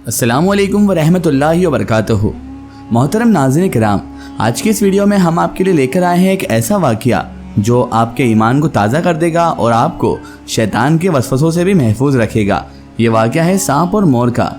अस्सलाम वालेकुम वरहमतुल्लाहि वबरकातुहू। मोहतरम नाज़रीन किराम, आज की इस वीडियो में हम आपके लिए लेकर आए हैं एक ऐसा वाक़या जो आपके ईमान को ताज़ा कर देगा और आपको शैतान के वसवसों से भी महफूज रखेगा। ये वाक़या है सांप और मोर का।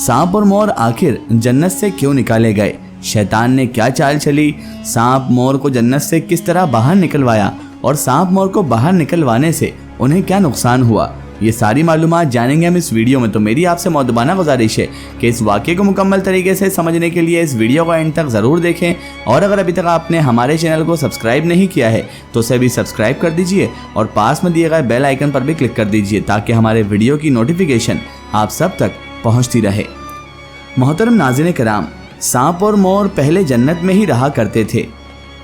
सांप और मोर आखिर जन्नत से क्यों निकाले गए? शैतान ने क्या चाल चली? सांप मोर को जन्नत से किस तरह बाहर निकलवाया और सांप मोर को बाहर निकलवाने से उन्हें क्या नुकसान हुआ? ये सारी मालूमात जानेंगे हम इस वीडियो में। तो मेरी आपसे मौदबाना गुजारिश है कि इस वाक़े को मुकम्मल तरीके से समझने के लिए इस वीडियो को एंड तक ज़रूर देखें, और अगर अभी तक आपने हमारे चैनल को सब्सक्राइब नहीं किया है तो उसे भी सब्सक्राइब कर दीजिए और पास में दिए गए बेल आइकन पर भी क्लिक कर दीजिए ताकि हमारे वीडियो की नोटिफिकेशन आप सब तक पहुँचती रहे। मोहतरम नाज़रीन किराम, सांप और मोर पहले जन्नत में ही रहा करते थे।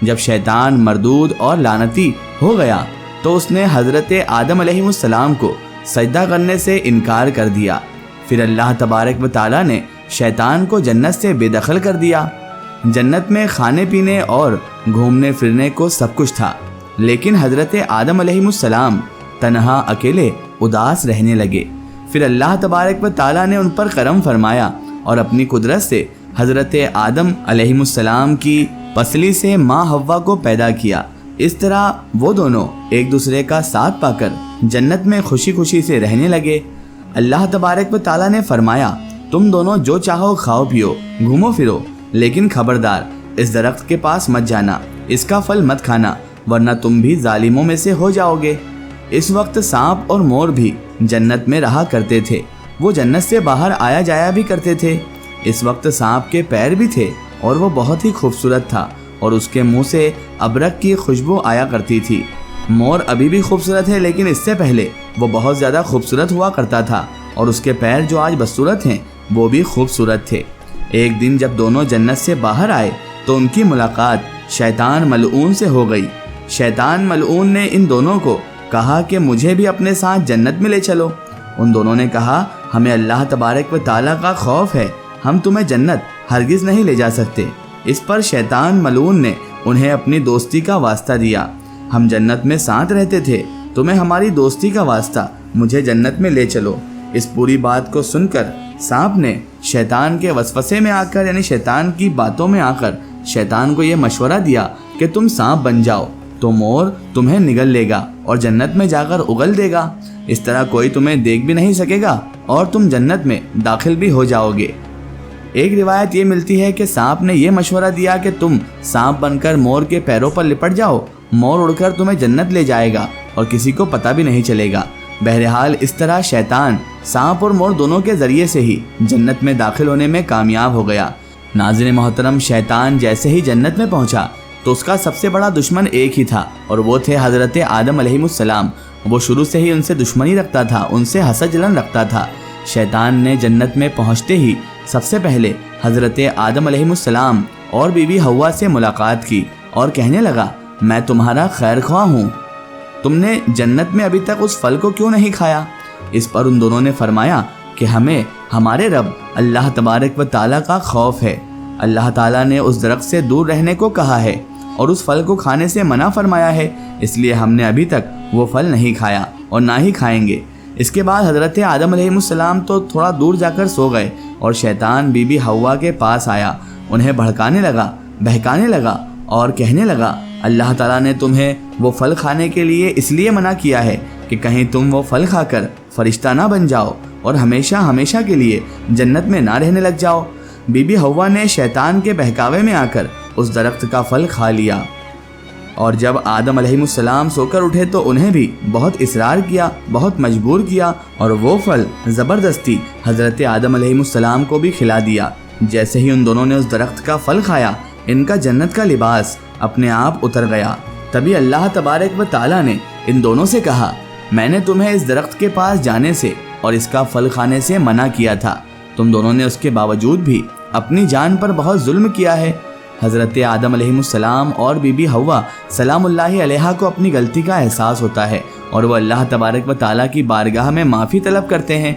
जब शैतान मरदूद और लानती हो गया तो उसने हज़रत आदम अलैहिस्सलाम को सजदा करने से इनकार कर दिया। फिर अल्लाह तबारक व तआला ने शैतान को जन्नत से बेदखल कर दिया। जन्नत में खाने पीने और घूमने फिरने को सब कुछ था, लेकिन हज़रत आदम अलैहिस्सलाम तन्हा अकेले उदास रहने लगे। फिर अल्लाह तबारक व तआला ने उन पर करम फरमाया और अपनी कुदरत से हज़रत आदम अलैहिस्सलाम की पसली से माँ हव्वा को पैदा किया। इस तरह वो दोनों एक दूसरे का साथ पाकर जन्नत में खुशी खुशी से रहने लगे। अल्लाह तबारक व तआला ने फरमाया, तुम दोनों जो चाहो खाओ पियो, घूमो फिरो, लेकिन खबरदार इस दरख्त के पास मत जाना, इसका फल मत खाना, वरना तुम भी जालिमों में से हो जाओगे। इस वक्त सांप और मोर भी जन्नत में रहा करते थे। वो जन्नत से बाहर आया जाया भी करते थे। इस वक्त सांप के पैर भी थे और वो बहुत ही खूबसूरत था और उसके मुंह से अबरक की खुशबू आया करती थी। मोर अभी भी खूबसूरत है, लेकिन इससे पहले वो बहुत ज़्यादा खूबसूरत हुआ करता था और उसके पैर जो आज बदसूरत हैं वो भी खूबसूरत थे। एक दिन जब दोनों जन्नत से बाहर आए तो उनकी मुलाकात शैतान मलऊन से हो गई। शैतान मलऊन ने इन दोनों को कहा कि मुझे भी अपने साथ जन्नत में ले चलो। उन दोनों ने कहा, हमें अल्लाह तबारक व तआला का खौफ है, हम तुम्हें जन्नत हरगिज़ नहीं ले जा सकते। इस पर शैतान मलऊन ने उन्हें अपनी दोस्ती का वास्ता दिया। हम जन्नत में साथ रहते थे, तुम्हें हमारी दोस्ती का वास्ता, मुझे जन्नत में ले चलो। इस पूरी बात को सुनकर सांप ने शैतान के वसवसे में आकर, यानी शैतान की बातों में आकर शैतान को यह मशवरा दिया कि तुम सांप बन जाओ तो मोर तुम्हें निगल लेगा और जन्नत में जाकर उगल देगा। इस तरह कोई तुम्हें देख भी नहीं सकेगा और तुम जन्नत में दाखिल भी हो जाओगे। एक रिवायत ये मिलती है कि सांप ने यह मशवरा दिया कि तुम सांप बनकर मोर के पैरों पर लिपट जाओ, मोर उड़कर तुम्हें जन्नत ले जाएगा और किसी को पता भी नहीं चलेगा। बहरहाल इस तरह शैतान सांप और मोर दोनों के ज़रिए से ही जन्नत में दाखिल होने में कामयाब हो गया। नाज़रीन मोहतरम, शैतान जैसे ही जन्नत में पहुंचा तो उसका सबसे बड़ा दुश्मन एक ही था और वो थे हज़रत आदम अलैहिस्सलाम। वो शुरू से ही उनसे दुश्मनी रखता था, उनसे हसद जलन रखता था। शैतान ने जन्नत में पहुंचते ही सबसे पहले हज़रत आदम अलैहिस्सलाम और बीवी हव्वा से मुलाकात की और कहने लगा, मैं तुम्हारा खैर ख्वाह हूँ, तुमने जन्नत में अभी तक उस फल को क्यों नहीं खाया? इस पर उन दोनों ने फरमाया कि हमें हमारे रब अल्लाह तबारक व तआला का खौफ है। अल्लाह ताला ने उस दरख्त से दूर रहने को कहा है और उस फल को खाने से मना फरमाया है, इसलिए हमने अभी तक वो फल नहीं खाया और ना ही खाएंगे। इसके बाद हज़रत आदम अलैहिस्सलाम तो थोड़ा दूर जाकर सो गए और शैतान बीबी हव्वा के पास आया, उन्हें भड़काने लगा, बहकाने लगा और कहने लगा, अल्लाह ताला ने तुम्हें वो फल खाने के लिए इसलिए मना किया है कि कहीं तुम वो फल खाकर फरिश्ता ना बन जाओ और हमेशा हमेशा के लिए जन्नत में ना रहने लग जाओ। बीबी हव्वा ने शैतान के बहकावे में आकर उस दरख्त का फल खा लिया और जब आदम अलैहिस्सलाम सोकर उठे तो उन्हें भी बहुत इसरार किया, बहुत मजबूर किया और वो फल ज़बरदस्ती हज़रत आदम अलैहिस्सलाम को भी खिला दिया। जैसे ही उन दोनों ने उस दरख्त का फल खाया, इनका जन्नत का लिबास अपने आप उतर गया। तभी अल्लाह तबारक व तआला ने इन दोनों से कहा, मैंने तुम्हें इस दरख्त के पास जाने से और इसका फल खाने से मना किया था, तुम दोनों ने उसके बावजूद भी अपनी जान पर बहुत जुल्म किया है। हज़रत आदम अलैहिस्सलाम और बीबी हव्वा सलामुल्लाहि अलैहा को अपनी गलती का एहसास होता है और वह अल्लाह तबारक व तआला की बारगाह में माफ़ी तलब करते हैं।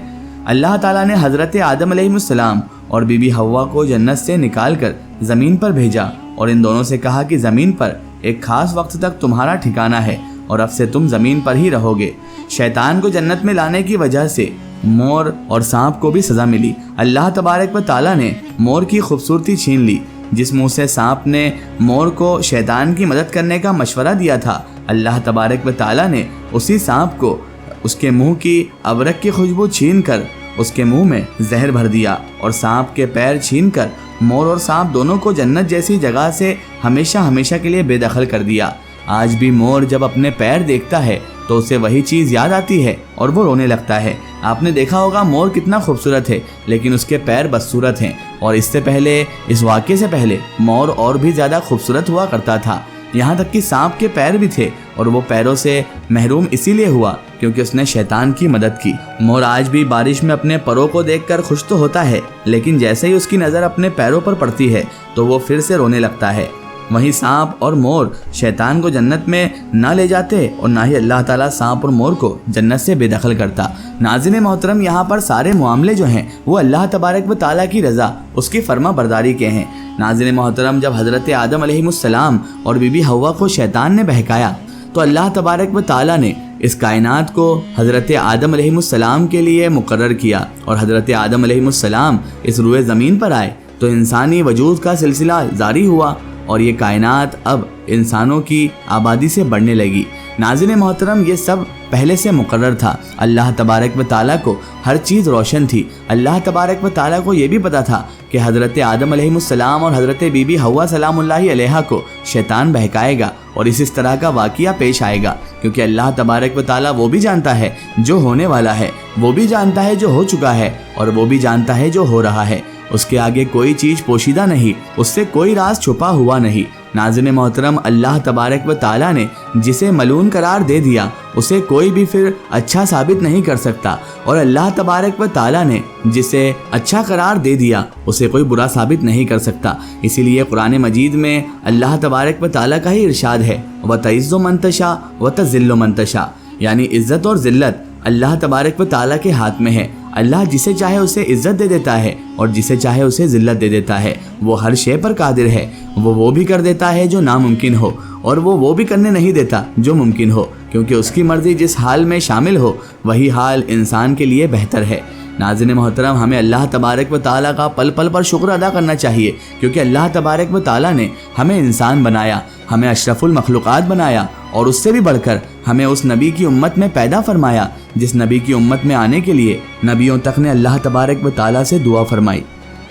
अल्लाह ताला ने हज़रत आदम अलैहिस्सलाम और बीबी हव्वा को जन्नत से निकाल कर ज़मीन पर भेजा और इन दोनों से कहा कि ज़मीन पर एक ख़ास वक्त तक तुम्हारा ठिकाना है और अब से तुम ज़मीन पर ही रहोगे। शैतान को जन्नत में लाने की वजह से مور اور سانپ کو بھی سزا ملی۔ اللہ تبارک و تعالیٰ نے مور کی خوبصورتی چھین لی۔ جس منہ سے سانپ نے مور کو شیطان کی مدد کرنے کا مشورہ دیا تھا، اللہ تبارک و تعالیٰ نے اسی سانپ کو اس کے منہ کی ابرک کی خوشبو چھین کر اس کے منہ میں زہر بھر دیا، اور سانپ کے پیر چھین کر مور اور سانپ دونوں کو جنت جیسی جگہ سے ہمیشہ ہمیشہ کے لیے بے دخل کر دیا۔ آج بھی مور جب اپنے پیر دیکھتا ہے تو اسے وہی چیز یاد آتی ہے اور وہ رونے لگتا ہے۔ آپ نے دیکھا ہوگا مور کتنا خوبصورت ہے، لیکن اس کے پیر بدصورت ہیں، اور اس واقعے سے پہلے مور اور بھی زیادہ خوبصورت ہوا کرتا تھا، یہاں تک کہ سانپ کے پیر بھی تھے، اور وہ پیروں سے محروم اسی لیے ہوا کیونکہ اس نے شیطان کی مدد کی۔ مور آج بھی بارش میں اپنے پروں کو دیکھ کر خوش تو ہوتا ہے، لیکن جیسے ہی اس کی نظر اپنے پیروں پر پڑتی ہے تو وہ پھر سے رونے لگتا ہے۔ وہیں سانپ اور مور شیطان کو جنت میں نہ لے جاتے، اور نہ ہی اللہ تعالیٰ سانپ اور مور کو جنت سے بے دخل کرتا۔ ناظرین محترم، یہاں پر سارے معاملے جو ہیں وہ اللہ تبارک و تعالیٰ کی رضا، اس کی فرما برداری کے ہیں۔ ناظرین محترم، جب حضرت آدم علیہ السلام اور بی بی حوا کو شیطان نے بہکایا تو اللہ تبارک و تعالیٰ نے اس کائنات کو حضرت آدم علیہ السلام کے لیے مقرر کیا، اور حضرت آدم علیہ السلام اس روئے زمین پر آئے تو انسانی وجود کا سلسلہ جاری ہوا، اور یہ کائنات اب انسانوں کی آبادی سے بڑھنے لگی۔ ناظرین محترم، یہ سب پہلے سے مقرر تھا۔ اللہ تبارک و تعالیٰ کو ہر چیز روشن تھی۔ اللہ تبارک و تعالیٰ کو یہ بھی پتا تھا کہ حضرت آدم علیہ السلام اور حضرت بی بی حوا سلام اللہ علیہا کو شیطان بہکائے گا، اور اس طرح کا واقعہ پیش آئے گا، کیونکہ اللہ تبارک و تعالیٰ وہ بھی جانتا ہے جو ہونے والا ہے، وہ بھی جانتا ہے جو ہو چکا ہے، اور وہ بھی جانتا ہے جو ہو رہا ہے۔ اس کے آگے کوئی چیز پوشیدہ نہیں، اس سے کوئی راز چھپا ہوا نہیں۔ ناظرین محترم، اللہ تبارک و تعالیٰ نے جسے ملعون قرار دے دیا اسے کوئی بھی پھر اچھا ثابت نہیں کر سکتا، اور اللہ تبارک و تعالیٰ نے جسے اچھا قرار دے دیا اسے کوئی برا ثابت نہیں کر سکتا۔ اسی لیے قرآن مجید میں اللہ تبارک و تعالیٰ کا ہی ارشاد ہے، وَتَعِزُّ مَن تَشَاءُ وَتَذِلُّ مَن تَشَاءُ، یعنی عزت اور ذلت اللہ تبارک و تعالیٰ کے ہاتھ میں ہے۔ اللہ جسے چاہے اسے عزت دے دیتا ہے اور جسے چاہے اسے ذلت دے دیتا ہے۔ وہ ہر شے پر قادر ہے، وہ بھی کر دیتا ہے جو ناممکن ہو، اور وہ بھی کرنے نہیں دیتا جو ممکن ہو، کیونکہ اس کی مرضی جس حال میں شامل ہو وہی حال انسان کے لیے بہتر ہے۔ ناظرین محترم، ہمیں اللہ تبارک و تعالیٰ کا پل پل پر شکر ادا کرنا چاہیے، کیونکہ اللہ تبارک و تعالیٰ نے ہمیں انسان بنایا، ہمیں اشرف المخلوقات بنایا، اور اس سے بھی بڑھ کر ہمیں اس نبی کی امت میں پیدا فرمایا جس نبی کی امت میں آنے کے لیے نبیوں تک نے اللہ تبارک و تعالیٰ سے دعا فرمائی۔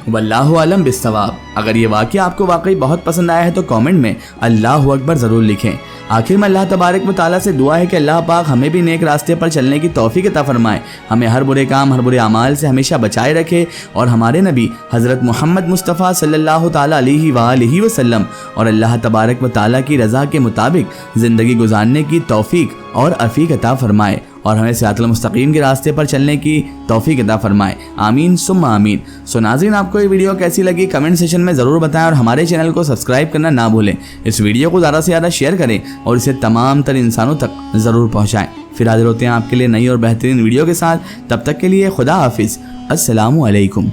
واللہ عالم بالصواب۔ اگر یہ واقعہ آپ کو واقعی بہت پسند آیا ہے تو کامنٹ میں اللہ اکبر ضرور لکھیں۔ آخر میں اللہ تبارک و تعالیٰ سے دعا ہے کہ اللہ پاک ہمیں بھی نیک راستے پر چلنے کی توفیق عطا فرمائے، ہمیں ہر برے کام، ہر برے اعمال سے ہمیشہ بچائے رکھے، اور ہمارے نبی حضرت محمد مصطفیٰ صلی اللہ تعالیٰ علیہ وآلہ وسلم اور اللہ تبارک و تعالیٰ کی رضا کے مطابق زندگی گزارنے کی توفیق اور عفیق عطا فرمائے، اور ہمیں صراط المستقیم کے راستے پر چلنے کی توفیق عطا فرمائے، آمین ثم آمین۔ سو ناظرین، آپ کو یہ ویڈیو کیسی لگی کمنٹ سیکشن میں ضرور بتائیں، اور ہمارے چینل کو سبسکرائب کرنا نہ بھولیں۔ اس ویڈیو کو زیادہ سے زیادہ شیئر کریں اور اسے تمام تر انسانوں تک ضرور پہنچائیں۔ پھر حاضر ہوتے ہیں آپ کے لیے نئی اور بہترین ویڈیو کے ساتھ، تب تک کے لیے خدا حافظ، السلام علیکم۔